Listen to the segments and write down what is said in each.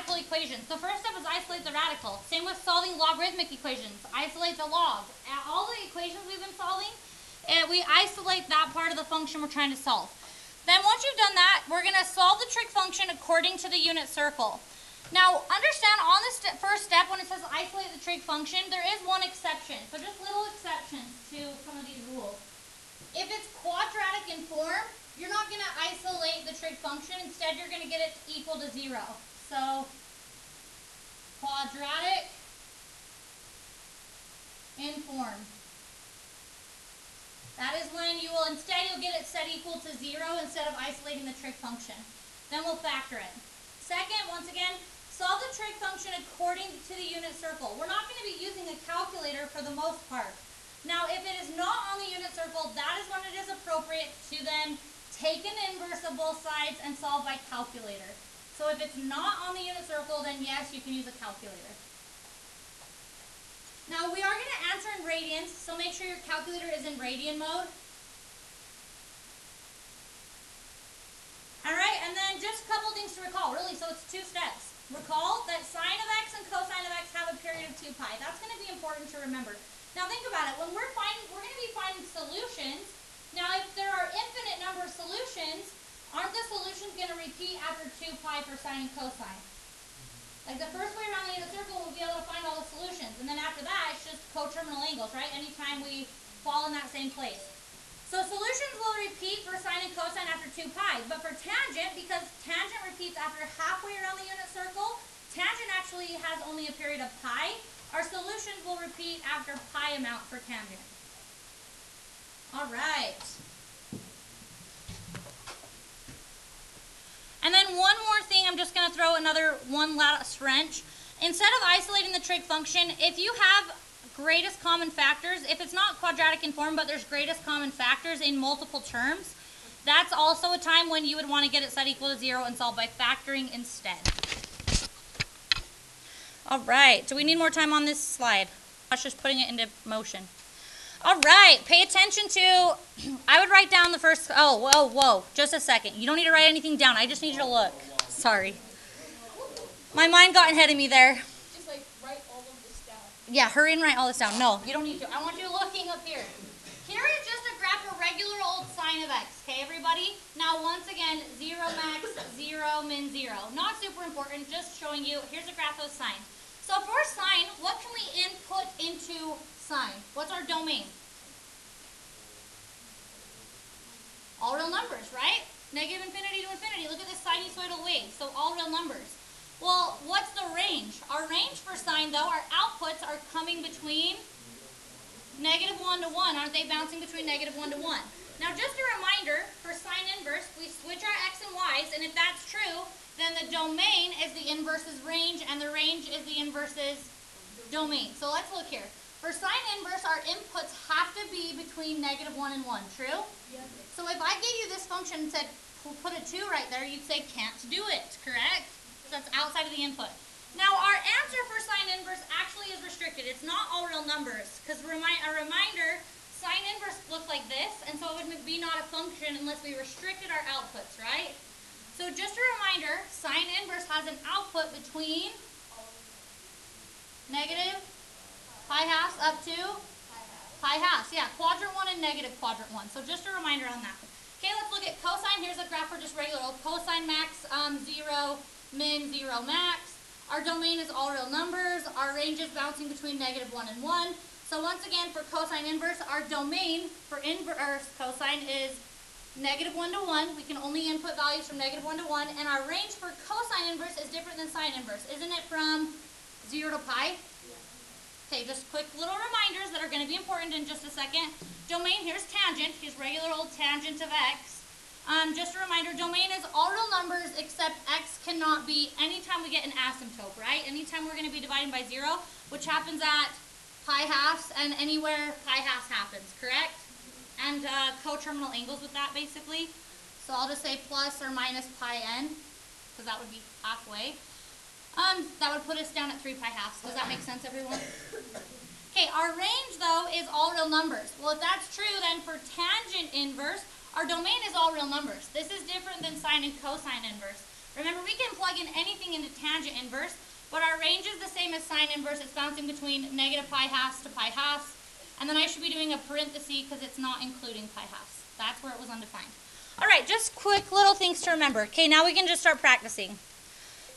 radical equations. The first step is isolate the radical. Same with solving logarithmic equations. Isolate the log. All the equations we've been solving, we isolate that part of the function we're trying to solve. Then once you've done that, we're going to solve the trig function according to the unit circle. Now, understand on this first step, when it says isolate the trig function, there is one exception. So just little exceptions to some of these rules. If it's quadratic in form, you're not going to isolate the trig function. Instead, you're going to get it equal to 0. So, quadratic in form. That is when you will, instead, you'll get it set equal to 0 instead of isolating the trig function. Then we'll factor it. Second, once again, solve the trig function according to the unit circle. We're not going to be using a calculator for the most part. Now, if it is not on the unit circle, that is when it is appropriate to then take an inverse of both sides and solve by calculator. So if it's not on the unit circle, then yes, you can use a calculator. Now, we are going to answer in radians, so make sure your calculator is in radian mode. Alright, and then just a couple things to recall, really, so it's 2 steps. Recall that sine of x and cosine of x have a period of 2 pi. That's going to be important to remember. Now think about it, when we're going to be finding solutions. Now if there are infinite number of solutions, aren't the solutions going to repeat after 2 pi for sine and cosine? Like the first way around the unit circle, we'll be able to find all the solutions. And then after that, it's just coterminal angles, right? Anytime we fall in that same place. So solutions will repeat for sine and cosine after 2 pi. But for tangent, because tangent repeats after halfway around the unit circle, tangent actually has only a period of pi. Our solutions will repeat after pi amount for tangent. All right. And then one more thing, I'm just going to throw one last wrench. Instead of isolating the trig function, if you have greatest common factors, if it's not quadratic in form, but there's greatest common factors in multiple terms, that's also a time when you would want to get it set equal to 0 and solve by factoring instead. All right, do we need more time on this slide? I was just putting it into motion. All right, pay attention to, I would write down the first, whoa, just a second. You don't need to write anything down. I just need you to look. Sorry. My mind got ahead of me there. Just like write all of this down. Yeah, hurry and write all this down. No, you don't need to. I want you looking up here. Here is just a graph of regular old sine of x, okay, everybody? Now, once again, 0 max, 0 min, 0. Not super important, just showing you, here's a graph of sine. So for sine, what can we input into sine? What's our domain? All real numbers, right? Negative infinity to infinity. Look at this sinusoidal wave. So all real numbers. Well, what's the range? Our range for sine, though, our outputs are coming between negative 1 to 1. Aren't they bouncing between negative 1 to 1? Now, just a reminder, for sine inverse, we switch our x and y's, and if that's true, then the domain is the inverse's range, and the range is the inverse's domain. So let's look here. For sine inverse, our inputs have to be between negative 1 and 1. True? Yes. So if I gave you this function and said, put a 2 right there, you'd say can't do it, correct? So that's outside of the input. Now, our answer for sine inverse actually is restricted. It's not all real numbers, because a reminder, sine inverse looks like this, and so it would be not a function unless we restricted our outputs, right? So just a reminder, sine inverse has an output between negative pi halves up to pi halves. Yeah, quadrant 1 and negative quadrant 1. So just a reminder on that. Okay, let's look at cosine. Here's a graph for just regular old cosine max, 0, min, 0, max. Our domain is all real numbers. Our range is bouncing between negative 1 and 1. So once again, for cosine inverse, our domain for inverse cosine is negative 1 to 1. We can only input values from negative 1 to 1. And our range for cosine inverse is different than sine inverse. Isn't it from 0 to pi? Okay, just quick little reminders that are going to be important in just a second. Domain, here's tangent. Here's regular old tangent of x. Just a reminder, domain is all real numbers except x cannot be anytime we get an asymptote, right? Anytime we're going to be dividing by 0, which happens at pi halves and anywhere pi halves happens, correct? And coterminal angles with that, basically. So I'll just say plus or minus pi n, because that would be halfway. That would put us down at 3 pi halves. Does that make sense, everyone? Okay, our range, though, is all real numbers. Well, if that's true, then for tangent inverse, our domain is all real numbers. This is different than sine and cosine inverse. Remember, we can plug in anything into tangent inverse, but our range is the same as sine inverse. It's bouncing between negative pi halves to pi halves. And then I should be doing a parenthesis because it's not including pi halves. That's where it was undefined. All right, just quick little things to remember. Okay, now we can just start practicing.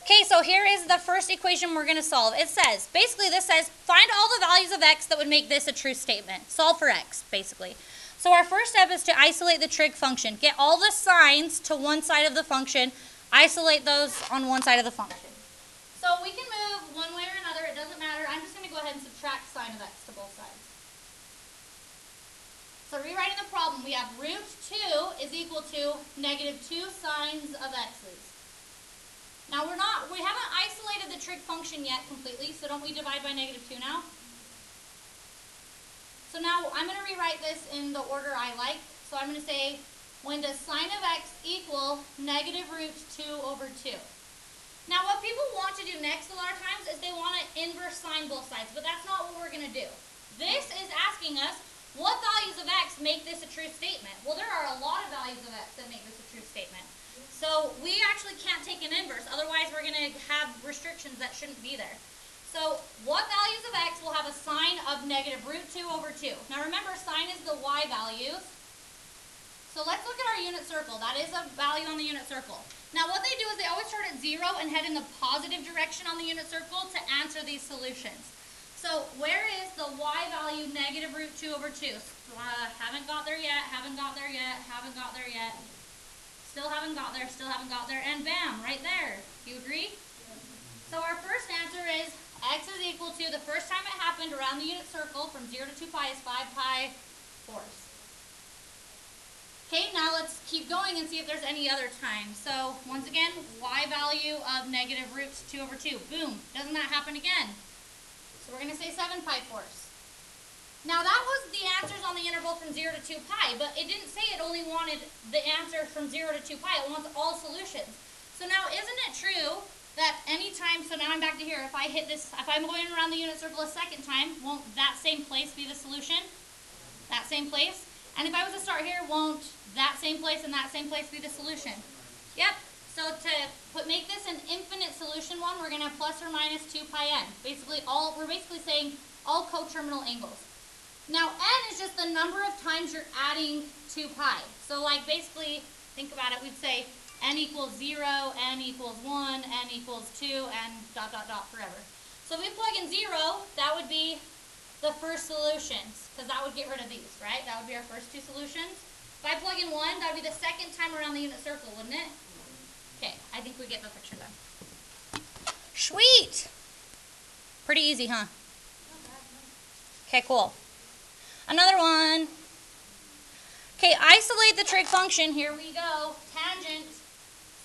Okay, so here is the first equation we're going to solve. It says, basically this says, find all the values of x that would make this a true statement. Solve for x, basically. So our first step is to isolate the trig function. Get all the signs to one side of the function. Isolate those on one side of the function. So we can move one way or another. It doesn't matter. I'm just going to go ahead and subtract sine of x to both sides. So rewriting the problem, we have root 2 is equal to negative 2 sines of x's. Now we haven't isolated the trig function yet completely, so don't we divide by negative 2 now? So now I'm going to rewrite this in the order I like. So I'm going to say, when does sine of x equal negative root 2 over 2? Now what people want to do next a lot of times is they want to inverse sine both sides, but that's not what we're going to do. This is asking us, what values of x make this a true statement? Well, there are a lot of values of x that make this a true statement. So we actually can't take an inverse, otherwise we're going to have restrictions that shouldn't be there. So what values of x will have a sine of negative root 2 over 2? Now remember, sine is the y values. So let's look at our unit circle. That is a value on the unit circle. Now what they do is they always start at 0 and head in the positive direction on the unit circle to answer these solutions. So where is the y value negative root 2 over 2? Haven't got there yet, haven't got there yet, haven't got there yet. Still haven't got there, still haven't got there, and bam, right there. Do you agree? So our first answer is x is equal to, the first time it happened around the unit circle from 0 to 2 pi is 5 pi fourths. Okay, now let's keep going and see if there's any other time. So once again, y value of negative root 2 over 2. Boom, doesn't that happen again? So we're going to say 7 pi fourths. Now that was the answers on the interval from 0 to 2 pi, but it didn't say it only wanted the answer from 0 to 2 pi. It wants all solutions. So now isn't it true that anytime, so now I'm back to here, if I hit this, if I'm going around the unit circle a second time, won't that same place be the solution? That same place? And if I was to start here, won't that same place and that same place be the solution? Yep. So to make this an infinite solution one, we're going to have plus or minus 2 pi n. We're basically saying all coterminal angles. Now n is just the number of times you're adding 2 pi. So like basically, think about it, we'd say n equals 0, n equals 1, n equals 2, and dot, dot, dot forever. So if we plug in 0, that would be the first solutions, because that would get rid of these, right? That would be our first two solutions. If I plug in 1, that would be the second time around the unit circle, wouldn't it? Okay, I think we get the picture then. Sweet! Pretty easy, huh? Okay, cool. Another one. Okay, isolate the trig function. Here we go. Tangent.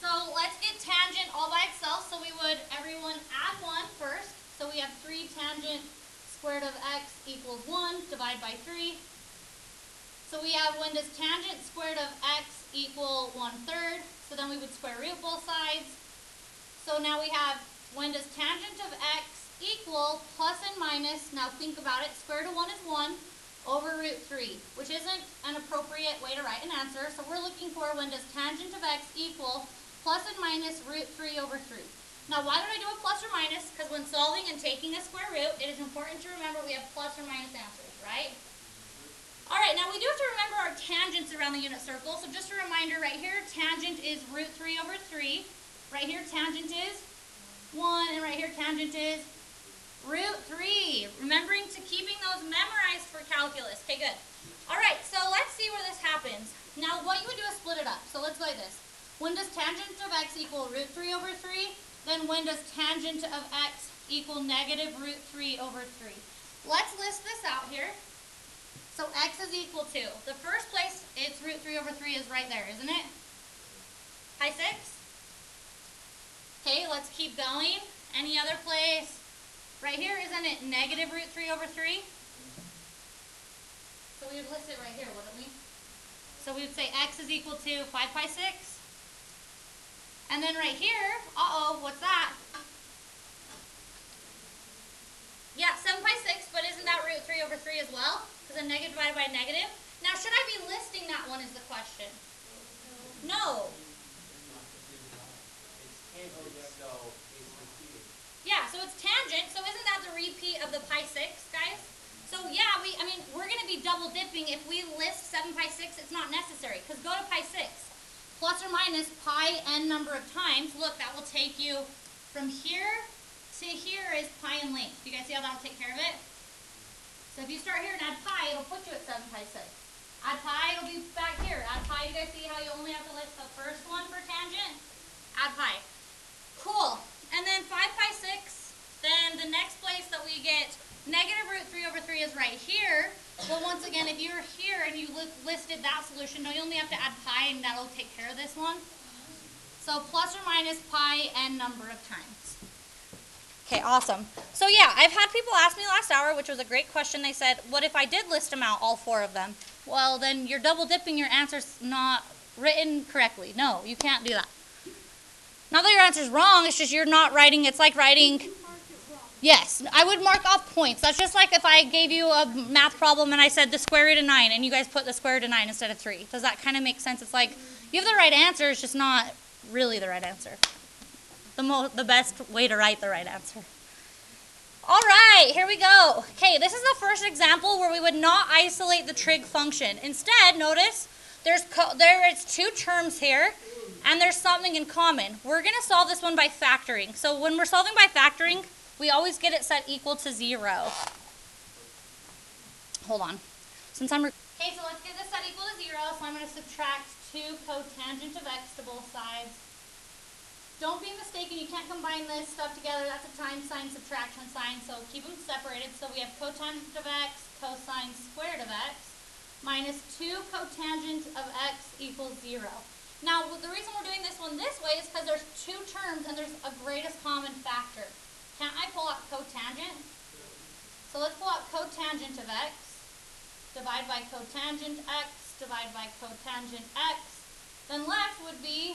So let's get tangent all by itself. So we would, everyone, add 1 first. So we have 3 tangent squared of x equals 1. Divide by 3. So we have, when does tangent squared of x equal 1/3? So then we would square root both sides. So now we have, when does tangent of x equal plus and minus, now think about it, square root of 1 is 1, over root 3, which isn't an appropriate way to write an answer. So we're looking for, when does tangent of x equal plus and minus root 3 over 3. Now why did I do a plus or minus? Because when solving and taking a square root, it is important to remember we have plus or minus answers, right? Alright, now we do have to remember our tangents around the unit circle. So just a reminder, right here, tangent is root 3 over 3. Right here, tangent is 1, and right here, tangent is root 3. Remembering to keeping those memorized for calculus. Okay, good. Alright, so let's see where this happens. Now what you would do is split it up. So let's go like this. When does tangent of x equal root 3 over 3? Then when does tangent of x equal negative root 3 over 3? Let's list this out here. So x is equal to, the first place it's root 3 over 3 is right there, isn't it? Pi 6? Okay, let's keep going. Any other place? Right here, isn't it negative root 3 over 3? So we would list it right here, wouldn't we? So we would say x is equal to 5 pi 6. And then right here, what's that? Yeah, 7 pi 6, but isn't that root 3 over 3 as well? Because a negative divided by a negative. Now, should I be listing that one is the question? No. So it's repeating. Yeah, so it's tangent. So isn't that the repeat of the pi 6, guys? So yeah, we're going to be double dipping. If we list 7 pi 6, it's not necessary, because go to pi 6. Plus or minus pi n number of times. Look, that will take you from here to here is pi in length. Do you guys see how that will take care of it? So if you start here and add pi, it'll put you at 7 pi 6. Add pi, it'll be back here. Add pi, you guys see how you only have to list the first one for tangent? Add pi. Cool. And then 5 pi 6, then the next place that we get negative root 3 over 3 is right here. Well, once again, if you're here and you listed that solution, no, you only have to add pi and that'll take care of this one. So plus or minus pi n number of times. Okay, awesome. So yeah, I've had people ask me last hour, which was a great question. They said, what if I did list them out, all 4 of them? Well, then you're double dipping, your answer's not written correctly. No, you can't do that. Not that your answer's wrong, it's just you're not writing, it's like writing... Yes, I would mark off points. That's just like if I gave you a math problem and I said the square root of 9 and you guys put the square root of 9 instead of 3. Does that kind of make sense? It's like you have the right answer, it's just not really the right answer. The best way to write the right answer. All right, here we go. Okay, this is the first example where we would not isolate the trig function. Instead, notice there is 2 terms here and there's something in common. We're going to solve this one by factoring. So when we're solving by factoring, we always get it set equal to 0. Hold on. Okay, so let's get this set equal to 0. So I'm going to subtract 2 cotangent of x to both sides. Don't be mistaken, you can't combine this stuff together. That's a time sign, subtraction sign, so keep them separated. So we have cotangent of x, cosine squared of x, minus 2 cotangent of x equals 0. Now, the reason we're doing this one this way is because there's 2 terms and there's a greatest common factor. Can't I pull out cotangent? So let's pull out cotangent of x, divide by cotangent x, divide by cotangent x. Then left would be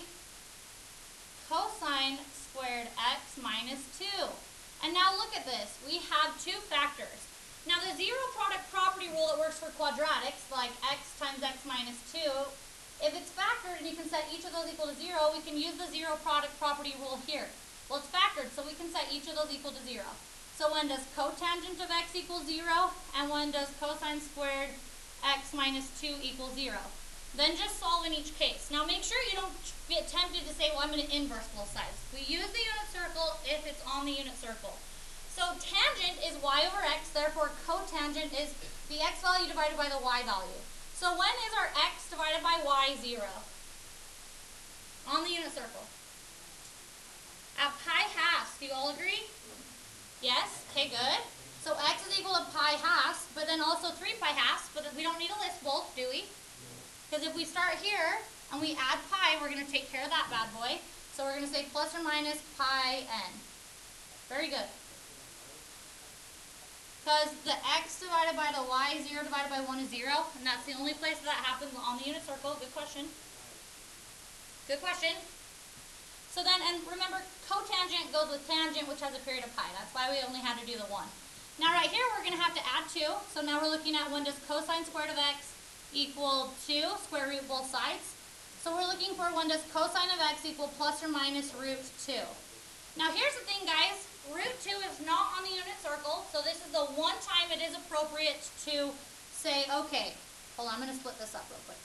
cosine squared x minus 2. And now look at this. We have 2 factors. Now the zero product property rule that works for quadratics, like x times x minus 2, if it's factored and you can set each of those equal to 0, we can use the zero product property rule here. Well, it's factored, so we can set each of those equal to 0. So when does cotangent of x equal 0, and when does cosine squared x minus 2 equal 0? Then just solve in each case. Now make sure you don't get tempted to say, well, I'm going to inverse both sides. We use the unit circle if it's on the unit circle. So tangent is y over x, therefore cotangent is the x value divided by the y value. So when is our x divided by y 0? On the unit circle. At pi halves, do you all agree? Yes? Okay, good. So x is equal to pi halves, but then also 3 pi halves, but we don't need to list both, do we? Because if we start here and we add pi, we're going to take care of that bad boy. So we're going to say plus or minus pi n. Very good. Because the x divided by the y, 0 divided by 1 is 0, and that's the only place that happens on the unit circle. Good question. Good question. So then, and remember, cotangent goes with tangent, which has a period of pi. That's why we only had to do the 1. Now right here, we're going to have to add 2. So now we're looking at when does cosine squared of x equal 2, square root both sides. So we're looking for when does cosine of x equal plus or minus root 2. Now here's the thing, guys. Root 2 is not on the unit circle, so this is the one time it is appropriate to say, okay, hold on, I'm going to split this up real quick.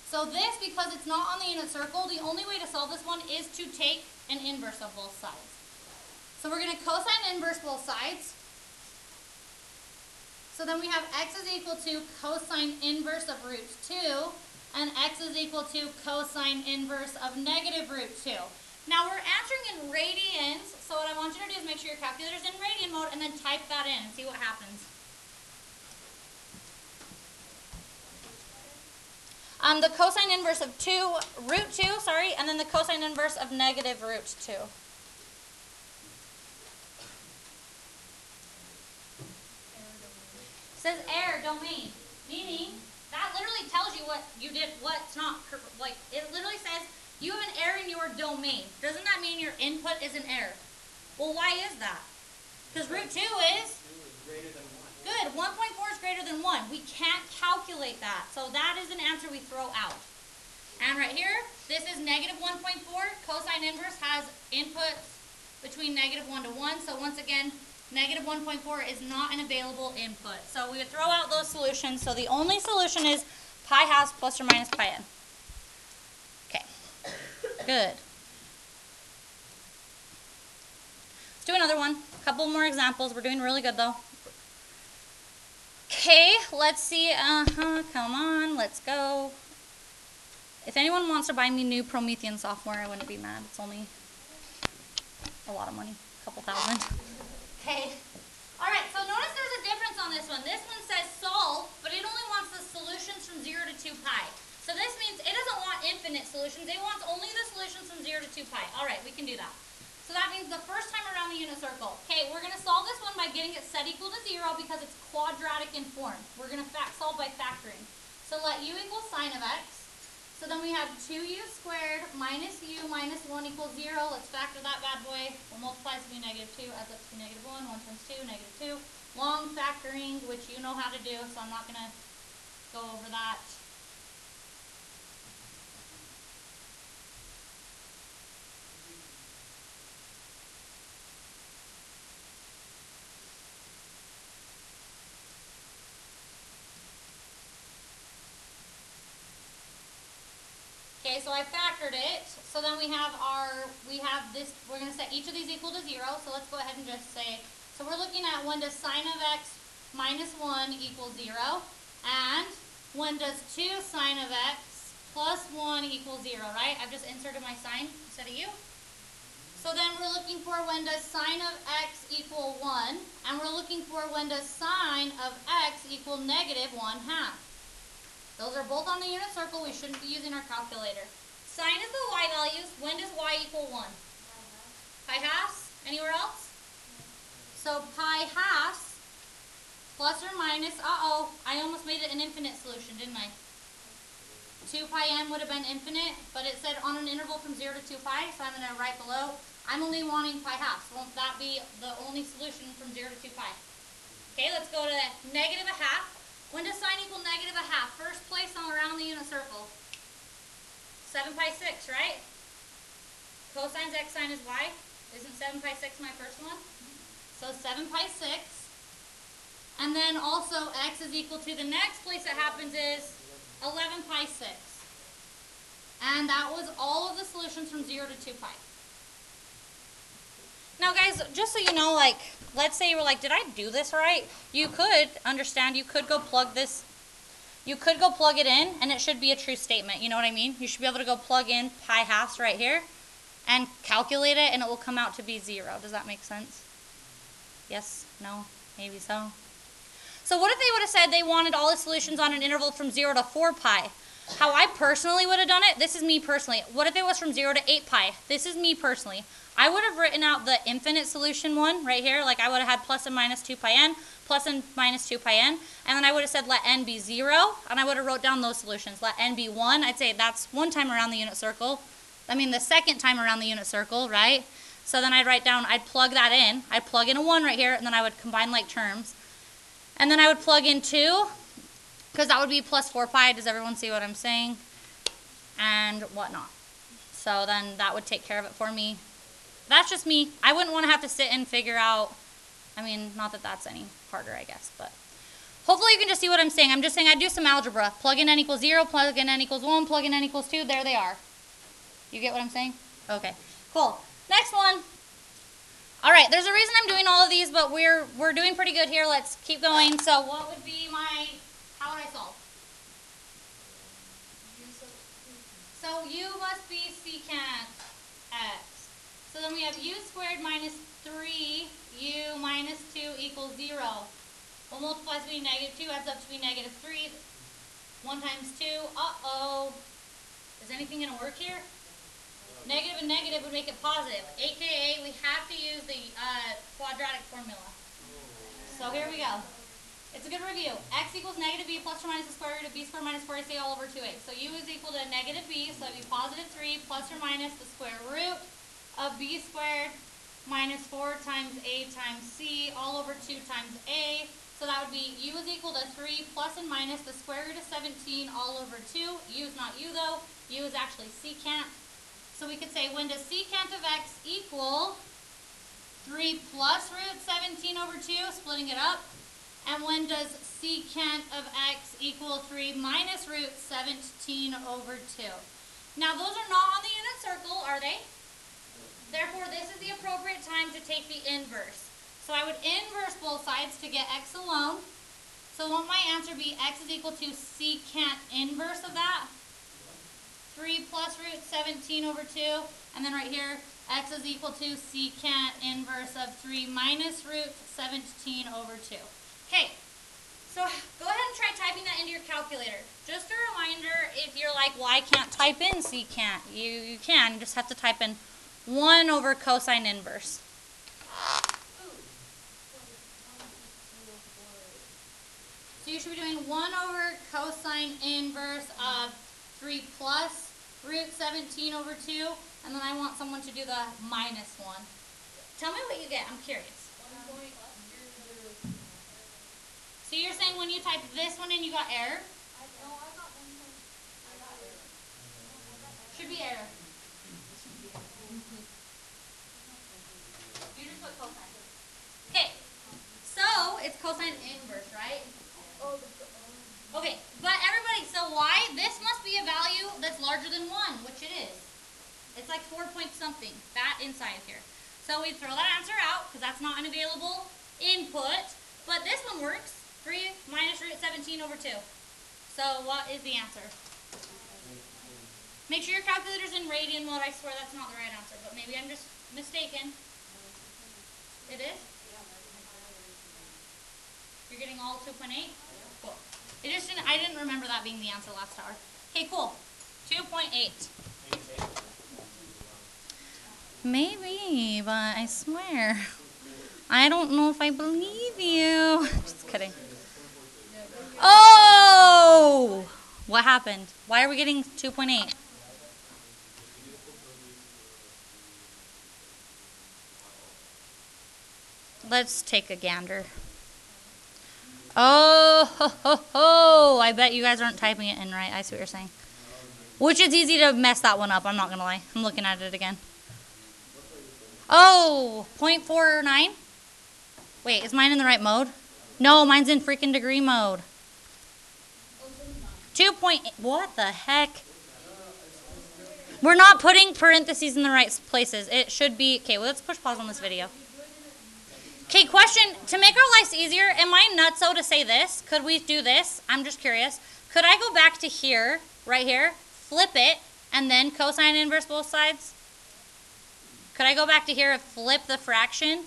So this, because it's not on the unit circle, the only way to solve this one is to take an inverse of both sides. So we're going to cosine inverse both sides. So then we have x is equal to cosine inverse of root 2, and x is equal to cosine inverse of negative root 2. Now we're answering in radians, so what I want you to do is make sure your calculator's in radian mode and then type that in and see what happens. The cosine inverse of root 2, and then the cosine inverse of negative root 2. It says error domain, meaning that literally tells you what you did, what's not, like, it literally says you have an error in your domain. Doesn't that mean your input is an error? Well, why is that? Because root 2 is greater than 1. Good. 1.4 is greater than 1. We can't calculate that. So that is an answer we throw out. And right here, This is negative 1.4. Cosine inverse has inputs between negative 1 to 1. So once again, negative 1.4 is not an available input. So we would throw out those solutions. So the only solution is pi halves plus or minus pi n. Okay, good. Let's do another one. A couple more examples. We're doing really good though. Okay, let's see. Come on, let's go. If anyone wants to buy me new Promethean software, I wouldn't be mad. It's only a lot of money, a couple thousand. Okay. All right, so notice there's a difference on this one. This one says solve, but it only wants the solutions from 0 to 2 pi. So this means it doesn't want infinite solutions. It wants only the solutions from 0 to 2 pi. All right, we can do that. So that means the first time around the unit circle. Okay, we're going to solve this one by getting it set equal to 0 because it's quadratic in form. We're going to solve by factoring. So let u equal sine of x. So then we have 2u squared minus u minus 1 equals 0. Let's factor that bad boy. We'll multiply to be negative 2, adds up to be negative 1. 1 times 2, negative 2. Long factoring, which you know how to do, so I'm not going to go over that. Okay, so I factored it. So then we have this, we're going to set each of these equal to 0. So let's go ahead and just say, so we're looking at when does sine of x minus 1 equal 0? And when does 2 sine of x plus 1 equal 0, right? I've just inserted my sign instead of u. So then we're looking for when does sine of x equal 1. And we're looking for when does sine of x equal negative 1/2. Those are both on the unit circle. We shouldn't be using our calculator. Sine is the y values. When does y equal 1? Pi halves? Anywhere else? So pi halves plus or minus, I almost made it an infinite solution, didn't I? 2 pi n would have been infinite, but it said on an interval from 0 to 2 pi, so I'm going to write below. I'm only wanting pi halves. Won't that be the only solution from 0 to 2 pi? Okay, let's go to negative 1/2. When does sine equal negative 1/2? First place on around the unit circle. 7 pi 6, right? Cosine's x sine is y. Isn't 7 pi 6 my first one? So 7 pi 6. And then also x is equal to the next place that happens is 11 pi 6. And that was all of the solutions from 0 to 2 pi. Now guys, just so you know, like, let's say you were like, did I do this right? You could understand, you could go plug this, you could go plug it in, and it should be a true statement, you know what I mean? You should be able to go plug in pi halves right here, and calculate it, and it will come out to be 0. Does that make sense? Yes? No? Maybe so? So what if they would have said they wanted all the solutions on an interval from 0 to 4 pi? How I personally would have done it, this is me personally. What if it was from 0 to 8 pi? This is me personally. I would have written out the infinite solution one right here. Like I would have had plus and minus 2 pi n, plus and minus 2 pi n. And then I would have said let n be 0. And I would have wrote down those solutions. Let n be 1. I'd say that's one time around the unit circle. I mean the second time around the unit circle, right? So then I'd write down, I'd plug that in. I'd plug in a 1 right here, and then I would combine like terms. And then I would plug in 2, because that would be plus 4 pi. Does everyone see what I'm saying? And whatnot. So then that would take care of it for me. That's just me. I wouldn't want to have to sit and figure out, I mean, not that that's any harder, I guess, but hopefully you can just see what I'm saying. I'm just saying I do some algebra. Plug in n equals 0, plug in n equals 1, plug in n equals 2, there they are. You get what I'm saying? Okay, cool. Next one. All right, there's a reason I'm doing all of these, but we're doing pretty good here. Let's keep going. So what would be my, how would I solve? So u must be secant x. So then we have u squared minus 3u minus 2 equals 0. We'll multiply to be negative 2, adds up to be negative 3. 1 times 2, uh-oh. Is anything going to work here? Negative and negative would make it positive. AKA, we have to use the quadratic formula. So here we go. It's a good review. X equals negative b plus or minus the square root of b squared minus 4ac all over 2a. So u is equal to negative b, so it would be positive 3 plus or minus the square root of b squared minus 4 times a times c all over 2 times a. So that would be u is equal to 3 plus and minus the square root of 17 all over 2. U is not u though. U is actually secant. So we could say, when does secant of x equal 3 plus root 17 over 2, splitting it up? And when does secant of x equal 3 minus root 17 over 2? Now those are not on the unit circle, are they? Therefore, this is the appropriate time to take the inverse. So I would inverse both sides to get x alone. So won't my answer be x is equal to secant inverse of that? 3 plus root 17 over 2. And then right here, x is equal to secant inverse of 3 minus root 17 over 2. Okay, so go ahead and try typing that into your calculator. Just a reminder, if you're like, well, I can't type in secant. You can. You just have to type in 1 over cosine inverse. So you should be doing 1 over cosine inverse of 3 plus root 17 over 2. And then I want someone to do the minus 1. Tell me what you get. I'm curious. 1.0. So you're saying when you type this one in, you got error? No, I got 1. I got error. Should be error. You just put cosine. Okay. So it's cosine inverse, right? Oh, Okay, but everybody, so why? This must be a value that's larger than 1, which it is. It's like 4 point something, that inside here. So we throw that answer out, because that's not an available input. But this one works. 3 minus root 17 over 2. So what is the answer? Make sure your calculator's in radian mode. I swear that's not the right answer, but maybe I'm just mistaken. It is? You're getting all 2.8? Cool. I didn't remember that being the answer last hour. Okay, cool. 2.8. Maybe, but I swear. I don't know if I believe you. Just kidding. Oh! What happened? Why are we getting 2.8? Let's take a gander. Oh, ho, ho, ho. I bet you guys aren't typing it in right. I see what you're saying. Which is easy to mess that one up. I'm not going to lie. I'm looking at it again. Oh, 0.49? Wait, is mine in the right mode? No, mine's in freaking degree mode. 2.8. What the heck? We're not putting parentheses in the right places. It should be. Okay, well, let's push pause on this video. Okay, question. To make our lives easier, am I nutso to say this? Could we do this? I'm just curious. Could I go back to here, right here, flip it, and then cosine inverse both sides? Could I go back to here and flip the fraction?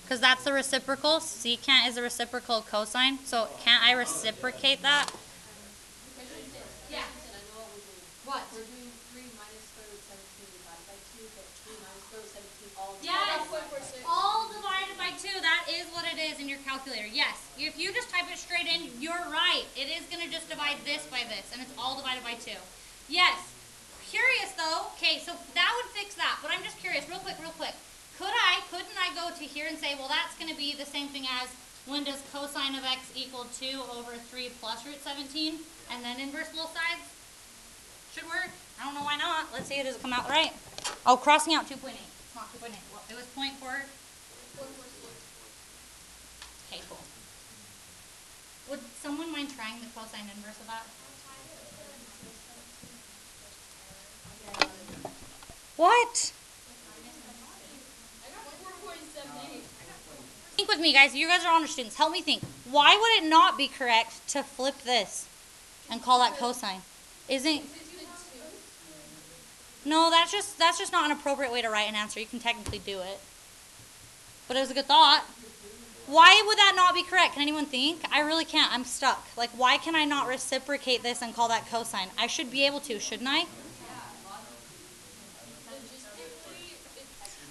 Because that's the reciprocal. Secant is the reciprocal of cosine. So can't I reciprocate that? Yeah. What? We're doing 3 minus square root 17 divided by 2, but 3 minus square root 17 all divided by 2. Yes. All divided by 2. That is what it is in your calculator. Yes. If you just type it straight in, you're right. It is going to just divide this by this, and it's all divided by 2. Yes. Curious though. Okay, so that would fix that. But I'm just curious, real quick. Couldn't I go to here and say, well, that's going to be the same thing as when does cosine of x equal 2 over 3 plus root 17, and then inverse both sides? Should work. I don't know why not. Let's see, does it come out right? Oh, crossing out 2.8. It's not 2.8. Well, it was 0.4. Okay, cool. Would someone mind trying the cosine inverse of that? What? Think with me, guys. You guys are honor students. Help me think. Why would it not be correct to flip this and call that cosine? Isn't? No, that's just not an appropriate way to write an answer. You can technically do it, but it was a good thought. Why would that not be correct? Can anyone think? I really can't. I'm stuck. Like, why can I not reciprocate this and call that cosine? I should be able to, shouldn't I?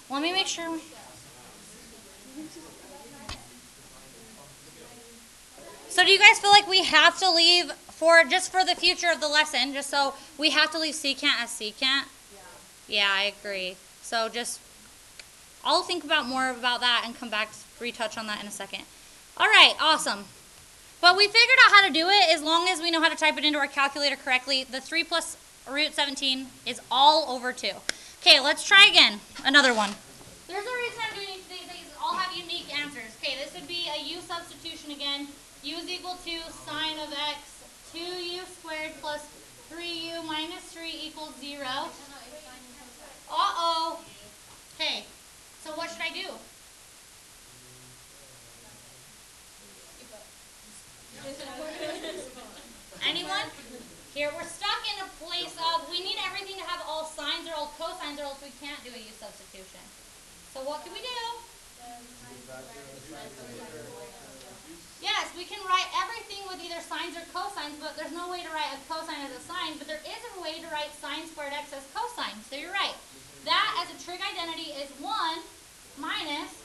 Let me make sure. So do you guys feel like we have to leave just for the future of the lesson, just so we have to leave secant as secant? Yeah, I agree. So I'll think about more about that and come back to retouch on that in a second. All right, awesome. But we figured out how to do it as long as we know how to type it into our calculator correctly. The 3 plus root 17 is all over 2. Okay, let's try again. Another one. There's a reason I'm doing each of these. These all have unique answers. Okay, this would be a u substitution again. U is equal to sine of x, 2u squared plus 3u minus 3 equals 0. Uh-oh. Okay, so what should I do? Anyone? Here, we're stuck in a place of, we need everything to have all sines or all cosines or else we can't do a u substitution. So what can we do? Yes, we can write everything with either sines or cosines, but there's no way to write a cosine as a sine, but there is a way to write sine squared x as cosine. So you're right. That, as a trig identity, is 1 minus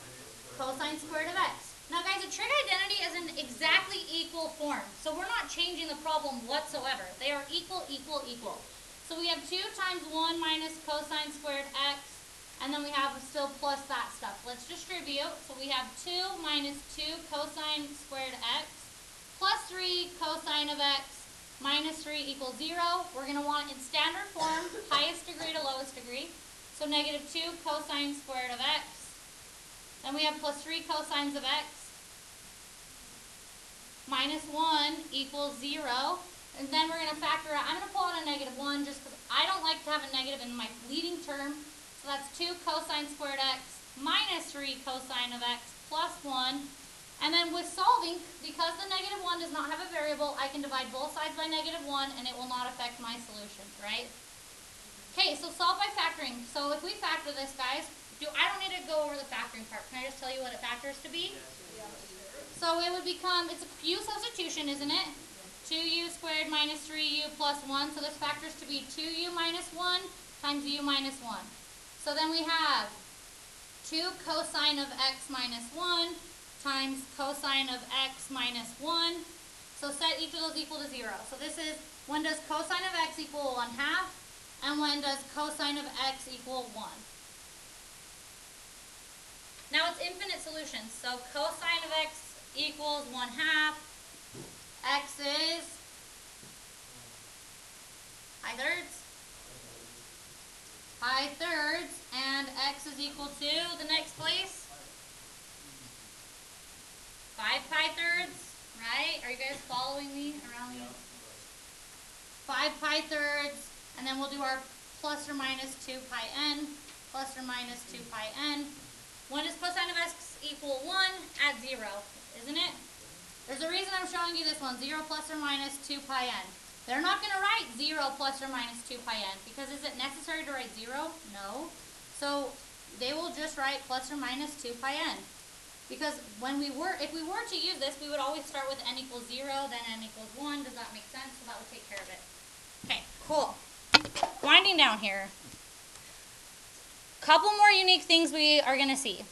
cosine squared of x. Now guys, a trig identity is an exactly equal form, so we're not changing the problem whatsoever. They are equal, equal, equal. So we have 2 times 1 minus cosine squared x, and then we have still plus that stuff. Let's distribute. So we have 2 minus 2 cosine squared x plus 3 cosine of x minus 3 equals 0. We're going to want in standard form, highest degree to lowest degree. So negative 2 cosine squared of x. Then we have plus 3 cosines of x minus 1 equals 0. And then we're going to factor out, I'm going to pull out a negative 1 just because I don't like to have a negative in my leading term. So that's 2 cosine squared x minus 3 cosine of x plus 1. And then with solving, because the negative 1 does not have a variable, I can divide both sides by negative 1 and it will not affect my solution, right? Okay, so solve by factoring. So if we factor this, guys, I don't need to go over the factoring part. Can I just tell you what it factors to be? So it would become, it's a u substitution, isn't it? 2u squared minus 3u plus 1. So this factors to be 2u minus 1 times u minus 1. So then we have 2 cosine of x minus 1 times cosine of x minus 1. So set each of those equal to 0. So this is, when does cosine of x equal 1/2? And when does cosine of x equal 1? Now it's infinite solutions. So cosine of x equals 1/2. X is pi thirds, and x is equal to the next place 5 pi thirds, right? Are you guys following me around me? 5 pi thirds, and then we'll do our plus or minus 2 pi n, plus or minus 2 pi n. When does cosine of x equal 1? At 0, isn't it? There's a reason I'm showing you this one, 0 plus or minus 2 pi n. They're not going to write 0 plus or minus 2 pi n, because is it necessary to write 0? No. So they will just write plus or minus 2 pi n. Because if we were to use this, we would always start with n equals 0, then n equals 1. Does that make sense? So that would take care of it. Okay, cool. Winding down here. Couple more unique things we are going to see.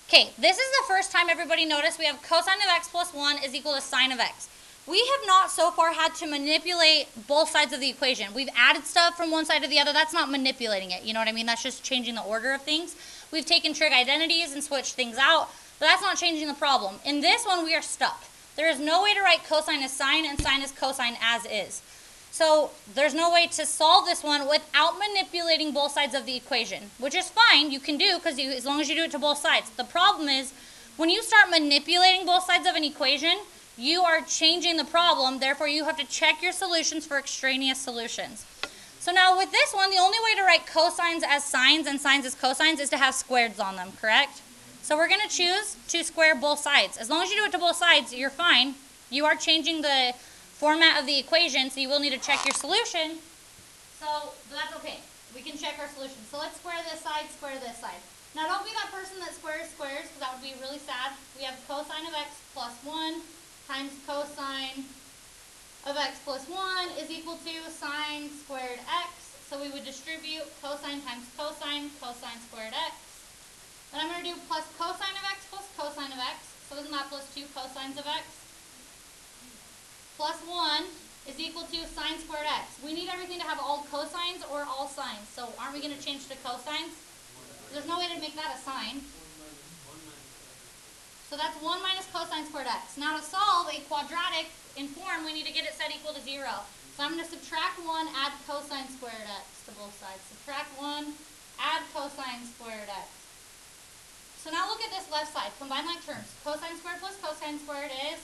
Okay, this is the first time everybody noticed we have cosine of x plus 1 is equal to sine of x. We have not so far had to manipulate both sides of the equation. We've added stuff from one side to the other. That's not manipulating it. You know what I mean? That's just changing the order of things. We've taken trig identities and switched things out, but that's not changing the problem. In this one, we are stuck. There is no way to write cosine as sine and sine as cosine as is. So there's no way to solve this one without manipulating both sides of the equation, which is fine. You can do because as long as you do it to both sides. The problem is when you start manipulating both sides of an equation, you are changing the problem. Therefore, you have to check your solutions for extraneous solutions. So now with this one, the only way to write cosines as sines and sines as cosines is to have squareds on them, correct? So we're going to choose to square both sides. As long as you do it to both sides, you're fine. You are changing the format of the equation, so you will need to check your solution. So that's okay. We can check our solution. So let's square this side, square this side. Now don't be that person that squares squares, because that would be really sad. We have cosine of x plus 1 times cosine of x plus 1 is equal to sine squared x. So we would distribute cosine times cosine, cosine squared x. Then I'm going to do plus cosine of x plus cosine of x. So isn't that plus 2 cosines of x? Plus 1 is equal to sine squared x. We need everything to have all cosines or all sines. So aren't we going to change to cosines? There's no way to make that a sine. So that's 1 minus cosine squared x. Now to solve a quadratic in form, we need to get it set equal to 0. So I'm going to subtract 1, add cosine squared x to both sides. Subtract 1, add cosine squared x. So now look at this left side. Combine like terms. Cosine squared plus cosine squared is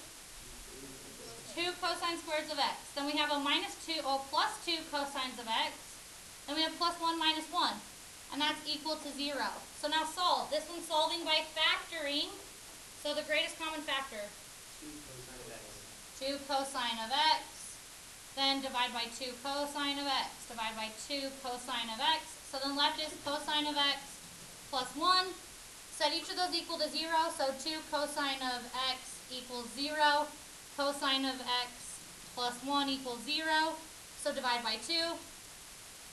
2 cosine squareds of x. Then we have a plus 2 cosines of x. Then we have plus 1 minus 1. And that's equal to 0. So now solve. This one's solving by factoring. So the greatest common factor. 2 cosine of x. Then divide by 2 cosine of x. Divide by 2 cosine of x. So then left is cosine of x plus 1. Set each of those equal to 0. So 2 cosine of x equals 0. Cosine of x plus 1 equals 0. So divide by 2.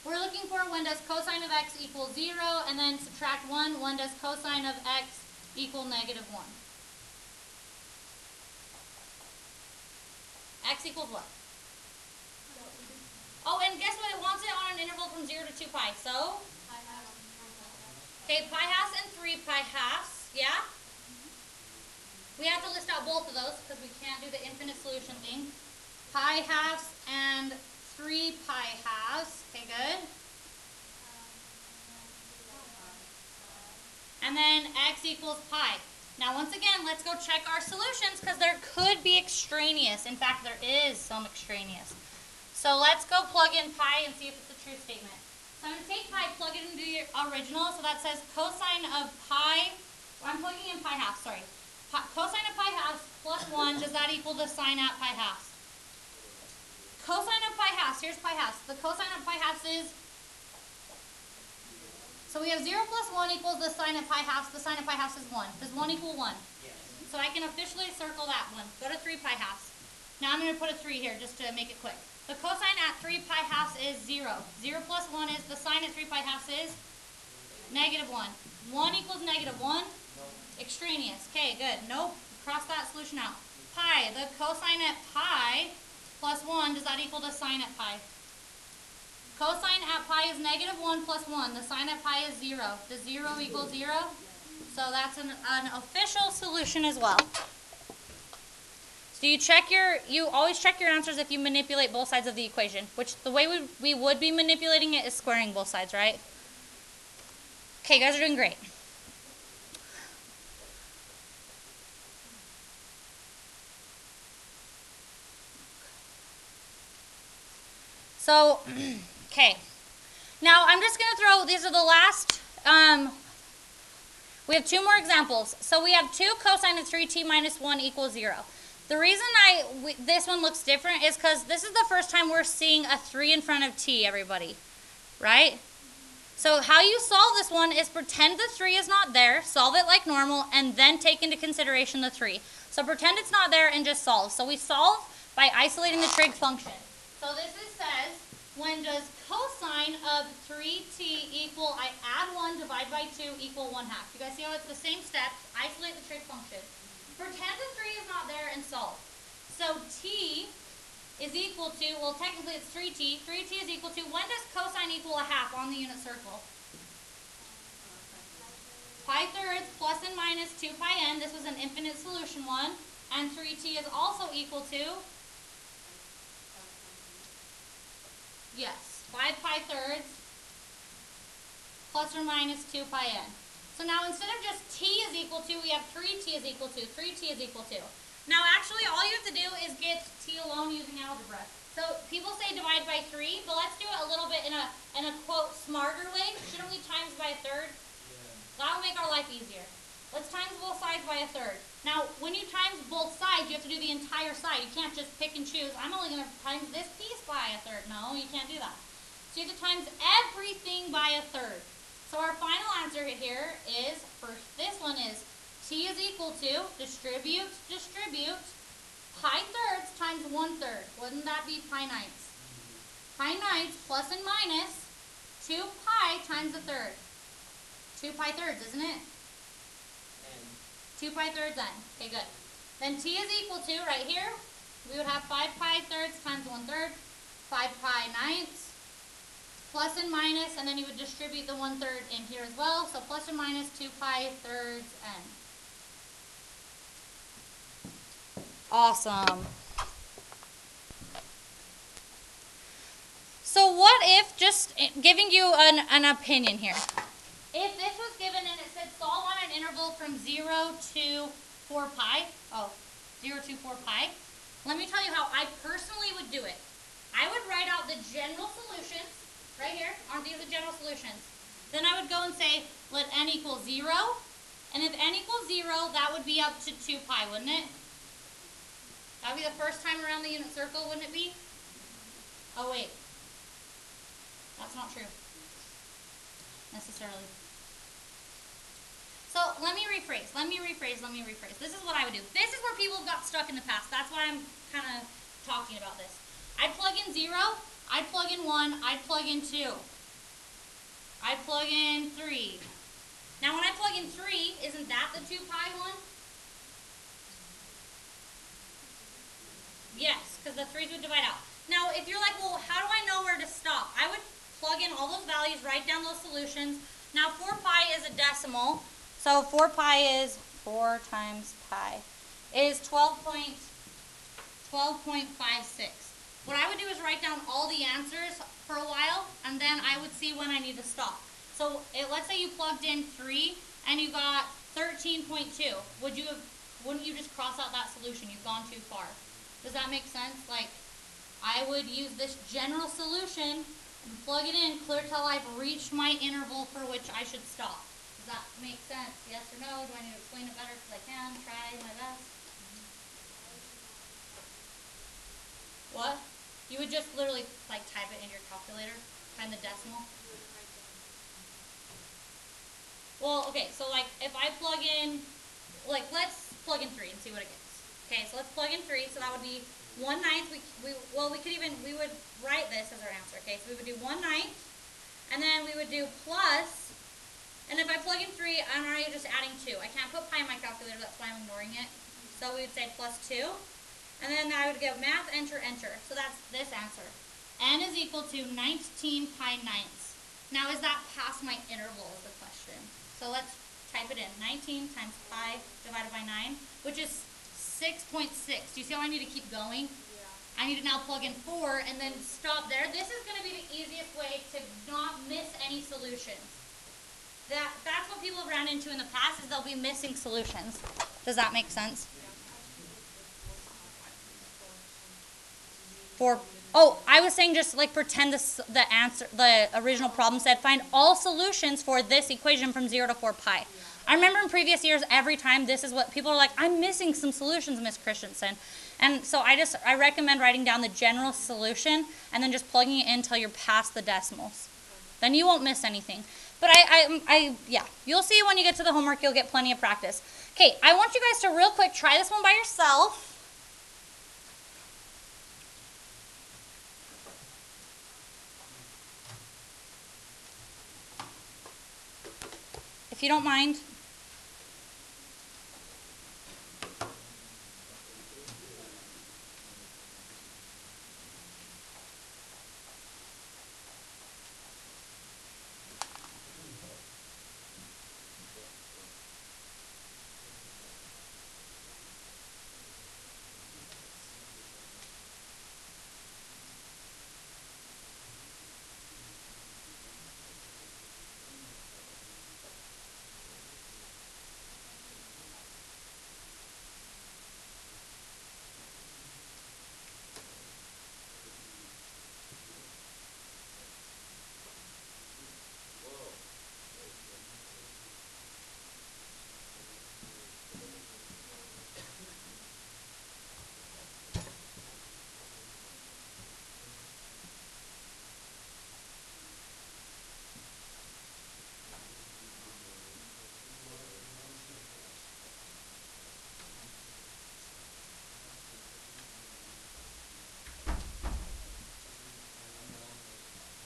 We're looking for when does cosine of x equal 0, and then subtract 1. When does cosine of x equal negative 1? X equals what? Oh, and guess what? It wants it on an interval from 0 to 2 pi. So? Okay, pi halves and 3 pi halves. Yeah? We have to list out both of those because we can't do the infinite solution thing. Pi halves and 3 pi halves. Okay, good. And then x equals pi. Now, once again, let's go check our solutions because there could be extraneous. In fact, there is some extraneous. So let's go plug in pi and see if it's a true statement. So I'm going to take pi, plug it into the original. So that says cosine of pi, I'm plugging in pi halves, sorry. Cosine of pi halves plus 1, does that equal the sine at pi halves? Cosine of pi halves, here's pi halves. The cosine of pi halves is, so we have 0 plus 1 equals the sine of pi halves. The sine of pi halves is 1. Does 1 equal 1? Yes. So I can officially circle that one. Go to 3 pi halves. Now I'm going to put a 3 here just to make it quick. The cosine at 3 pi halves is 0. 0 plus 1 is, the sine at 3 pi halves is negative 1. 1 equals negative 1. No. Extraneous. Okay, good. Nope. Cross that solution out. Pi, the cosine at pi plus 1, does that equal the sine at pi? Cosine at pi is negative 1 plus 1. The sine at pi is 0. Does 0 equal 0? So that's an official solution as well. So you always check your answers if you manipulate both sides of the equation, which the way we would be manipulating it is squaring both sides, right? Okay, you guys are doing great. So, okay. Now, I'm just going to throw, these are the last, we have 2 more examples. So we have 2 cosine of 3t minus 1 equals 0. The reason this one looks different is because this is the first time we're seeing a 3 in front of t, everybody. Right? So how you solve this one is pretend the 3 is not there, solve it like normal, and then take into consideration the 3. So pretend it's not there and just solve. So we solve by isolating the trig function. So this says, when does cosine of 3t equal, I add 1, divide by 2, equal 1/2. You guys see how it's the same steps, isolate the trig function. Pretend the 3 is not there and solve. So t is equal to, well technically it's 3t. 3t is equal to, when does cosine equal 1/2 on the unit circle? Pi thirds plus and minus 2 pi n. This was an infinite solution one. And 3t is also equal to, yes, 5 pi thirds plus or minus 2 pi n. So now instead of just t is equal to, we have 3t is equal to, 3t is equal to. Now actually all you have to do is get t alone using algebra. So people say divide by 3, but let's do it a little bit in a quote smarter way. Shouldn't we times by a third? Yeah. That will make our life easier. Let's times both sides by a third. Now when you times both sides, you have to do the entire side. You can't just pick and choose. I'm only going to times this piece by a third. No, you can't do that. So you have to times everything by a third. So our final answer here is, for this one is, t is equal to, distribute, pi thirds times 1/3. Wouldn't that be pi ninths? Pi ninths plus and minus 2 pi times a third. 2 pi thirds, isn't it? N. 2 pi thirds n. Okay, good. Then t is equal to, right here, we would have 5 pi thirds times 1/3, 5 pi ninths, plus and minus, and then you would distribute the 1/3 in here as well. So plus or minus 2 pi thirds n. Awesome. So what if, just giving you an opinion here, if this was given and it said solve on an interval from 0 to 4 pi, 0 to 4 pi, let me tell you how I personally would do it. I would write out the general solutions, right here, aren't these the general solutions? Then I would go and say, let n equal 0, and if n equals 0, that would be up to 2 pi, wouldn't it? That would be the first time around the unit circle, wouldn't it be? Oh, wait. That's not true, necessarily. So let me rephrase. This is what I would do. This is where people have got stuck in the past. That's why I'm kind of talking about this. I'd plug in 0, I'd plug in 1, I'd plug in 2. I'd plug in 3. Now when I plug in 3, isn't that the 2 pi one? Yes, because the 3's would divide out. Now if you're like, well, how do I know where to stop? I would plug in all those values, write down those solutions. Now 4 pi is a decimal, so 4 pi is 4 times pi is 12.56. What I would do is write down all the answers for a while, and then I would see when I need to stop. So let's say you plugged in 3 and you got 13.2. Wouldn't you just cross out that solution? You've gone too far. Does that make sense? Like, I would use this general solution and plug it in, clear till I've reached my interval for which I should stop. Does that make sense? Yes or no? Do I need to explain it better? Because I can try my best. What? You would just literally like type it in your calculator, find the decimal. Well, okay, so like if I plug in, like let's plug in 3 and see what it gets. Okay, so let's plug in 3, so that would be 1/9. We would write this as our answer. Okay, so we would do 1/9, and then we would do plus, and if I plug in 3, I'm already just adding 2. I can't put pi in my calculator, that's why I'm ignoring it. So we would say plus 2, and then I would give math, enter, enter. So that's this answer. N is equal to 19 pi ninths. Now is that past my interval is the question. So let's type it in. 19 times pi divided by 9, which is 6.6. Do you see how I need to keep going? Yeah. I need to now plug in 4 and then stop there. This is going to be the easiest way to not miss any solutions. That's what people have ran into in the past, is they'll be missing solutions. Does that make sense? I was saying just like pretend the original problem said find all solutions for this equation from 0 to 4 pi. I remember in previous years, every time this is what people are like, I'm missing some solutions, Miss Christensen. And so I recommend writing down the general solution and then just plugging it in until you're past the decimals. Then you won't miss anything. But yeah, you'll see when you get to the homework, you'll get plenty of practice. Okay, I want you guys to real quick try this one by yourself. If you don't mind.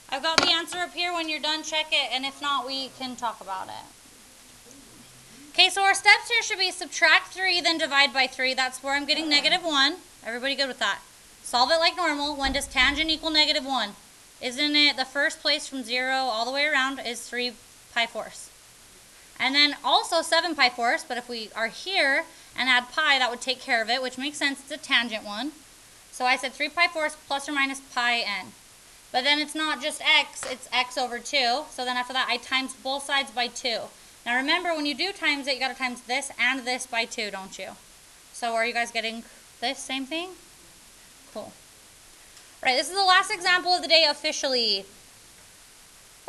I've got the answer up here. When you're done, check it, and if not, we can talk about it. Okay, so our steps here should be subtract 3, then divide by 3. That's where I'm getting -1. Everybody good with that? Solve it like normal. When does tangent equal -1? Isn't it the first place from 0 all the way around is 3 pi fourths? And then also 7 pi fourths, but if we are here and add pi, that would take care of it, which makes sense. It's a tangent one. So I said 3 pi fourths plus or minus pi n. But then it's not just x, it's x over 2. So then after that, I times both sides by 2. Now remember, when you do times it, you got to times this and this by 2, don't you? So are you guys getting this same thing? Cool. All right, this is the last example of the day officially.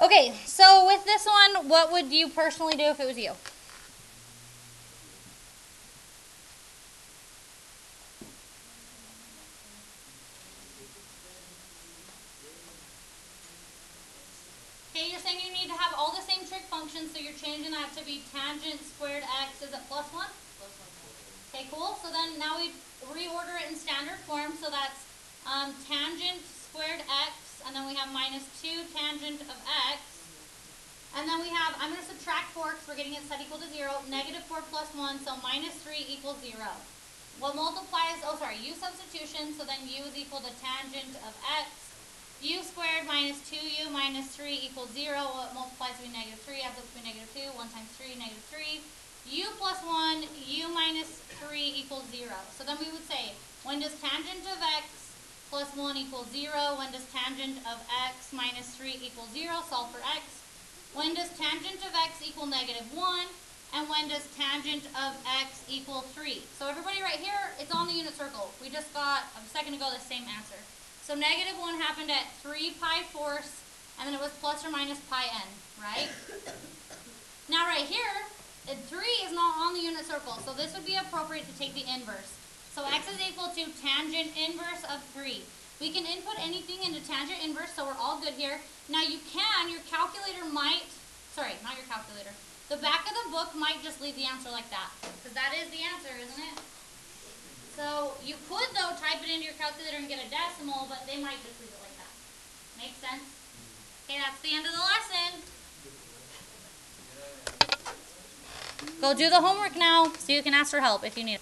Okay, so with this one, what would you personally do if it was you? Okay, you're saying you need to have all the same trig functions, so you're changing that to be tangent squared x, is it plus 1? Okay, cool. So then now we reorder it in standard form, so that's tangent squared x, and then we have minus 2 tangent of x. And then we have, I'm going to subtract 4 because we're getting it set equal to 0, negative 4 plus 1, so minus 3 equals 0. What multiplies, u substitution, so then u is equal to tangent of x. U squared minus 2u minus 3 equals 0. What multiplies to be negative 3, adds up to be negative 2. 1 times 3, negative 3. U plus 1, u minus 3 equals 0. So then we would say, when does tangent of x plus 1 equal 0? When does tangent of x minus 3 equal 0? Solve for x. When does tangent of x equal negative 1? And when does tangent of x equal 3? So everybody right here, it's on the unit circle. We just got, a second ago, the same answer. So negative 1 happened at 3 pi fourths, and then it was plus or minus pi n, right? Now right here, 3 is not on the unit circle, so this would be appropriate to take the inverse. So x is equal to tangent inverse of 3. We can input anything into tangent inverse, so we're all good here. Now you can, your calculator might, sorry, not your calculator, the back of the book might just leave the answer like that, because that is the answer, isn't it? So you could, though, type it into your calculator and get a decimal, but they might just leave it like that. Make sense? Okay, that's the end of the lesson. Go do the homework now so you can ask for help if you need it.